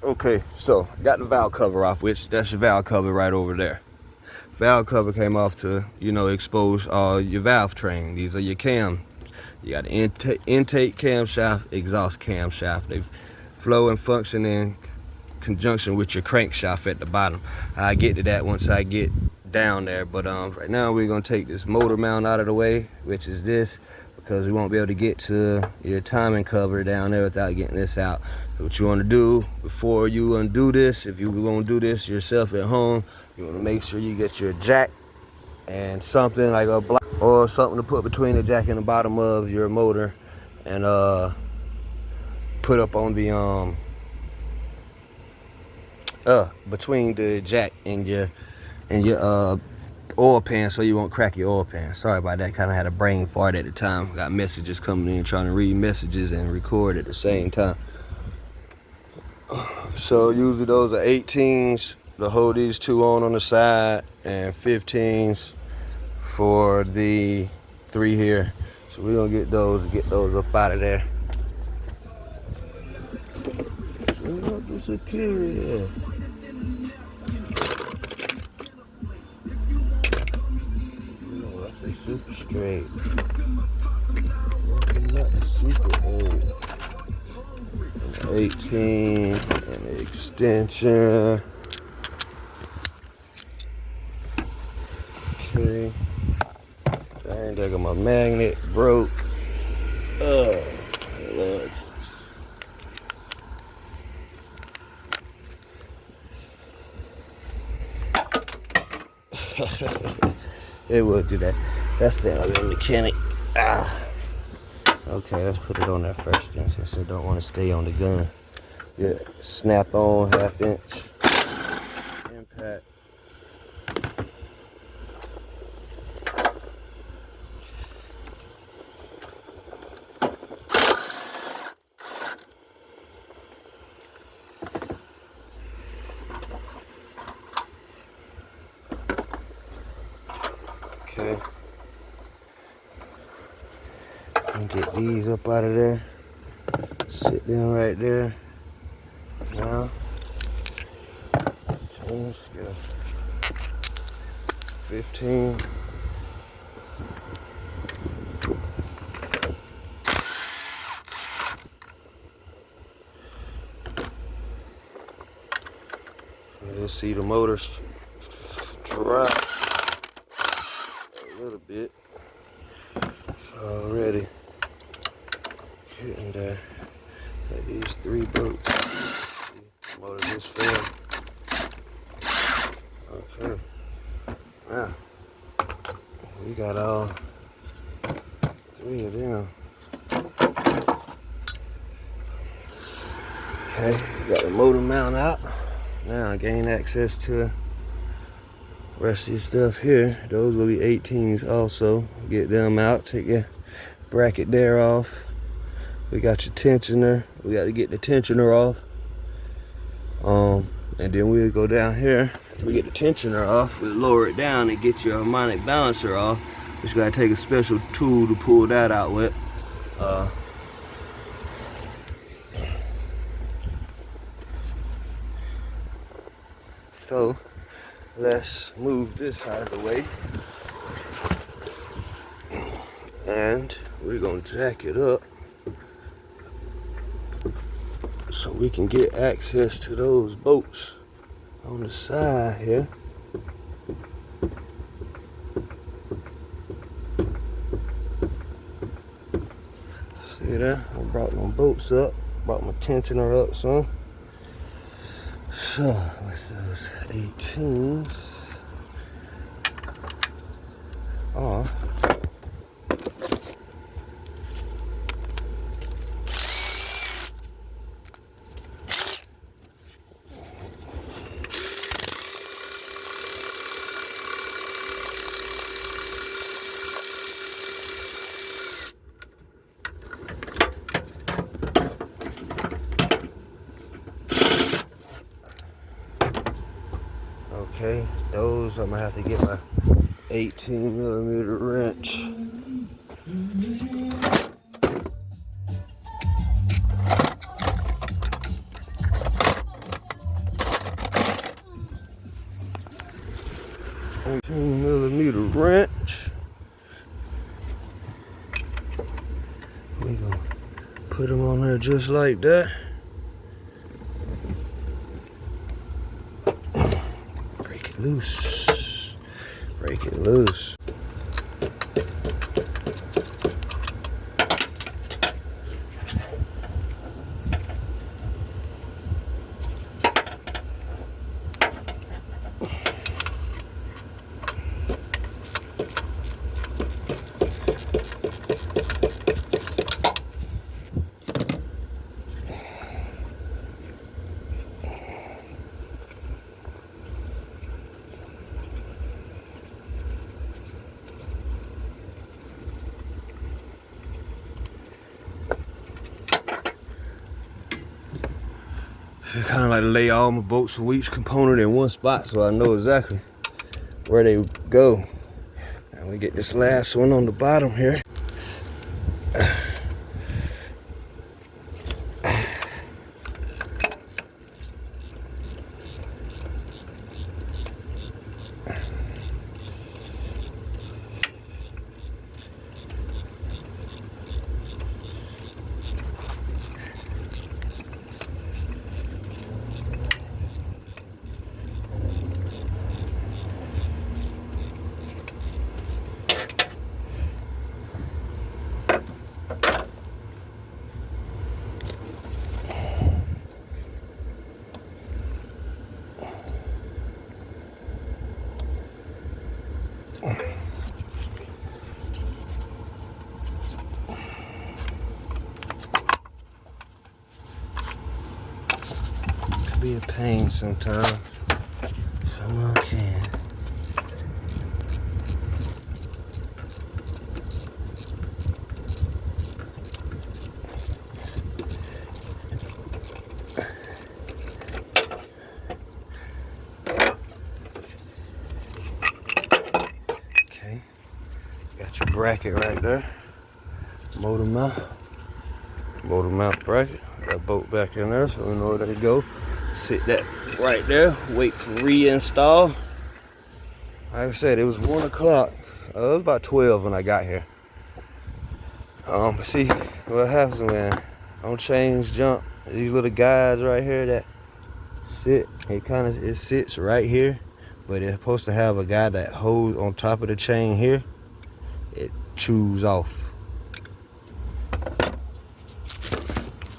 Okay, so got the valve cover off, which that's your valve cover right over there. Valve cover came off to, expose your valve train. These are your cam. You got the intake camshaft, exhaust camshaft. They flow and function in conjunction with your crankshaft at the bottom. I get to that once I get down there, but right now we're gonna take this motor mount out of the way, which is this, because we won't be able to get to your timing cover down there without getting this out. So what you want to do before you undo this, if you want to do this yourself at home, you want to make sure you get your jack and something like a block or something to put between the jack and the bottom of your motor, and put up on the between the jack and your oil pan, so you won't crack your oil pan. Sorry about that, kind of had a brain fart at the time. Got messages coming in, trying to read messages and record at the same time. So usually those are 18s to hold these two on the side, and 15s for the three here. So we're gonna get those up out of there. Security. That's super straight. Nothing super old. 18 and the extension. Okay. Dang, there go my magnet broke. Oh, Lord. It will do that. That's the mechanic. Okay, let's put it on there first then, since I don't want to stay on the gun. Yeah, snap on 1/2 inch impact. Okay. And get these up out of there. Sit down right there. Now, change, get a 15. You'll see the motors drop a little bit already. Getting there. Got these 3 bolts. See, motor just fell. Okay. Now, we got all 3 of them. Okay, got the motor mount out. Now I gain access to the rest of your stuff here. Those will be 18s also. Get them out, take your bracket there off. We got your tensioner. We got to get the tensioner off. And then we'll go down here. After we get the tensioner off, we'll lower it down and get your harmonic balancer off. Just gotta take a special tool to pull that out with. So let's move this out of the way. And we're gonna jack it up so we can get access to those bolts on the side here. See that? I brought my bolts up, brought my tensioner up some. So, what's those 18s? Off. Okay, those I'm gonna have to get my 18mm wrench. 18mm wrench. We're gonna put them on there just like that. Break it loose. Break it loose. I kind of like to lay all my bolts of each component in one spot so I know exactly where they go. And we get this last one on the bottom here. Be a pain sometimes. Someone can. Okay, got your bracket right there. Motor mount bracket. Got bolt back in there, so we know where they go. Sit that right there, wait for reinstall. Like I said, it was 1 o'clock. It was about 12 when I got here. But see what happens when on change jump, these little guys right here that sit, it sits right here, but it's supposed to have a guy that holds on top of the chain here. It chews off.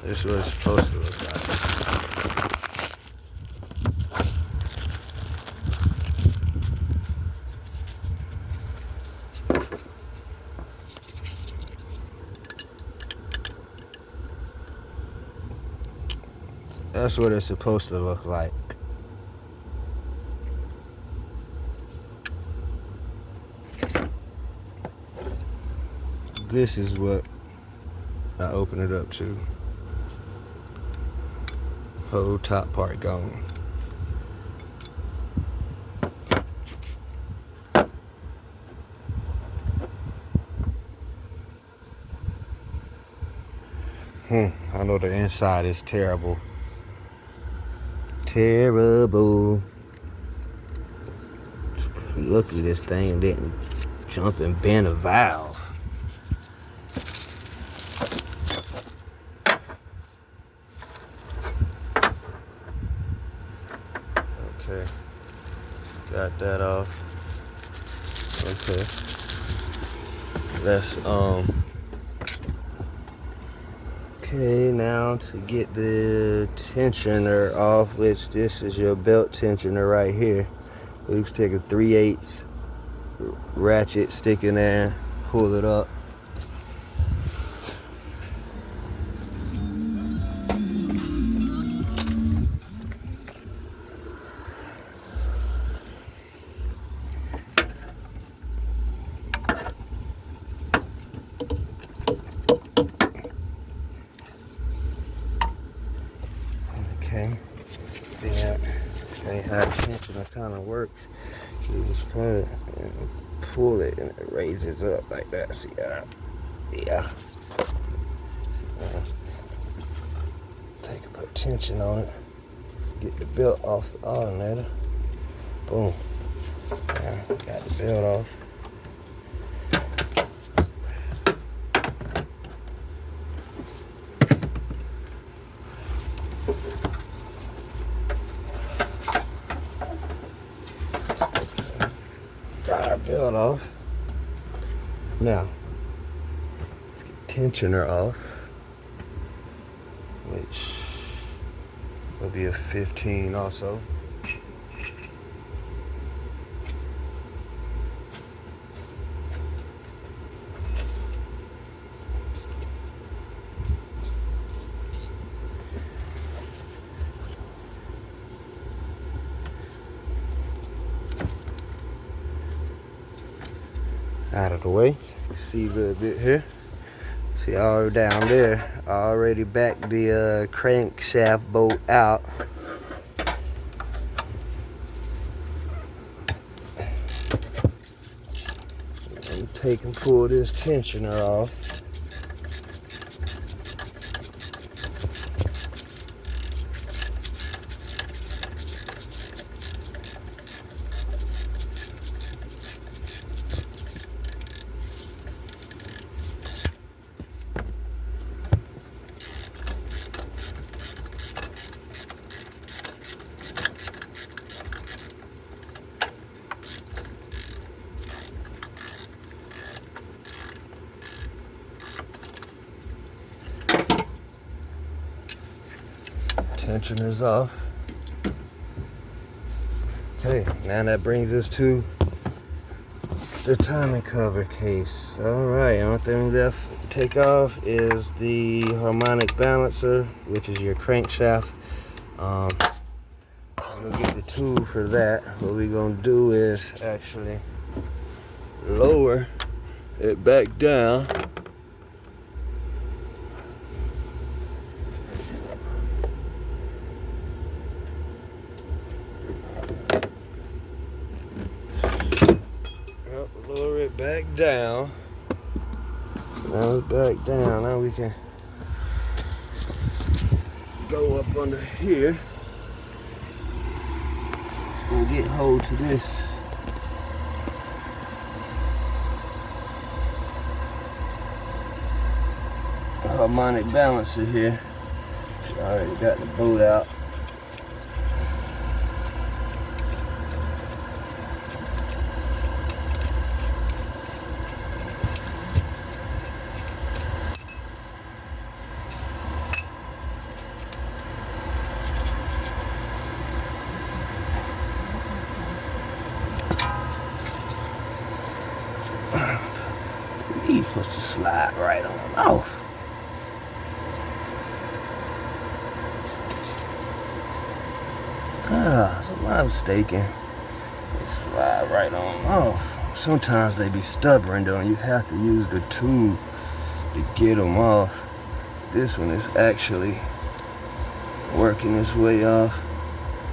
This is what it's supposed to look like. That's what it's supposed to look like. This is what I open it up to. Whole top part gone. I know the inside is terrible. Terrible. Luckily this thing didn't jump and bend a valve. Okay, got that off. Okay, let's okay, now to get the tensioner off, which this is your belt tensioner right here. You just take a 3/8 ratchet, stick in there, pull it up. Okay, they have tensioner kind of works. You just put it and pull it and it raises up like that. See that? Yeah. Put tension on it. Get the belt off the alternator. Boom. Now, got the belt off. Got our belt off. Now, let's get tensioner off, which will be a 15 also. Out of the way. See a little bit here. See all down there. I already backed the crankshaft bolt out. And take and pull this tensioner off. Tensioner's off. Okay, now that brings us to the timing cover case. Alright, only thing left to take off is the harmonic balancer, which is your crankshaft. We'll get the tool for that. What we're gonna do is actually lower it back down. Lower it back down. So now it's back down. Now we can go up under here and get hold to this. Harmonic balancer here. Already got the bolt out. He's supposed to slide right on off. So my mistaken. They slide right on off. Sometimes they be stubborn though, and you have to use the tool to get them off. This one is actually working its way off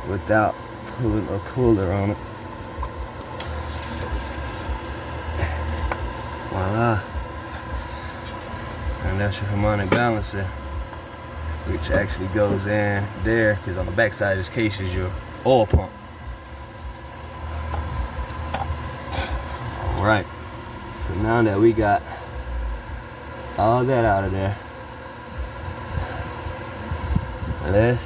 without pulling a puller on it. Voila. And that's your harmonic balancer, which actually goes in there, because on the back side of this case is your oil pump. Alright, so now that we got all that out of there, let's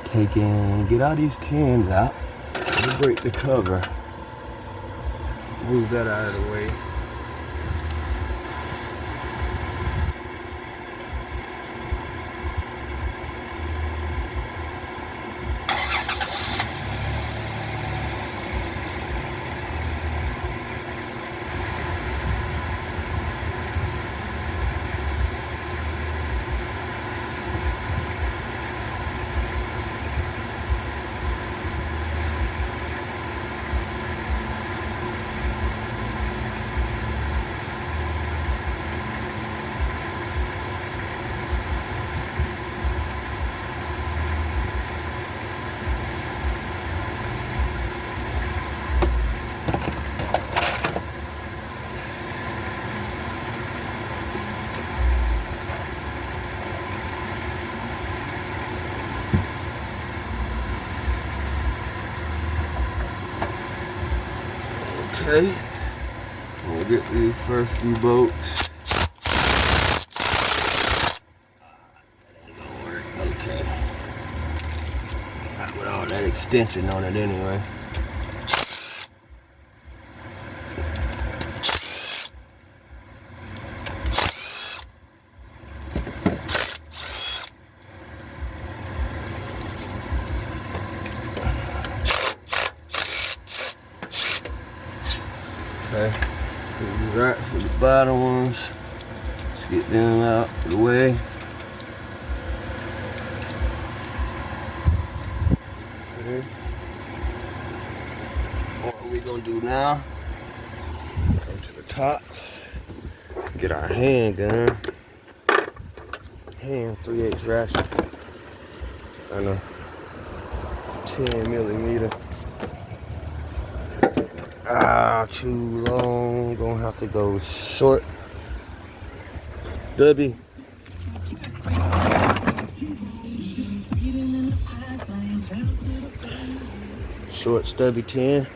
take and get all these tins out. We'll break the cover. Move that out of the way. Okay. We'll get these first few bolts. That ain't gonna work. Okay. Not with all that extension on it anyway. Okay, right for the bottom ones. Let's get them out of the way. Okay. What are we gonna do now? Go to the top. Get our handgun. Hand 3/8 ratchet. And a 10mm. Ah, too long. Gonna have to go short. Stubby. Short stubby 10.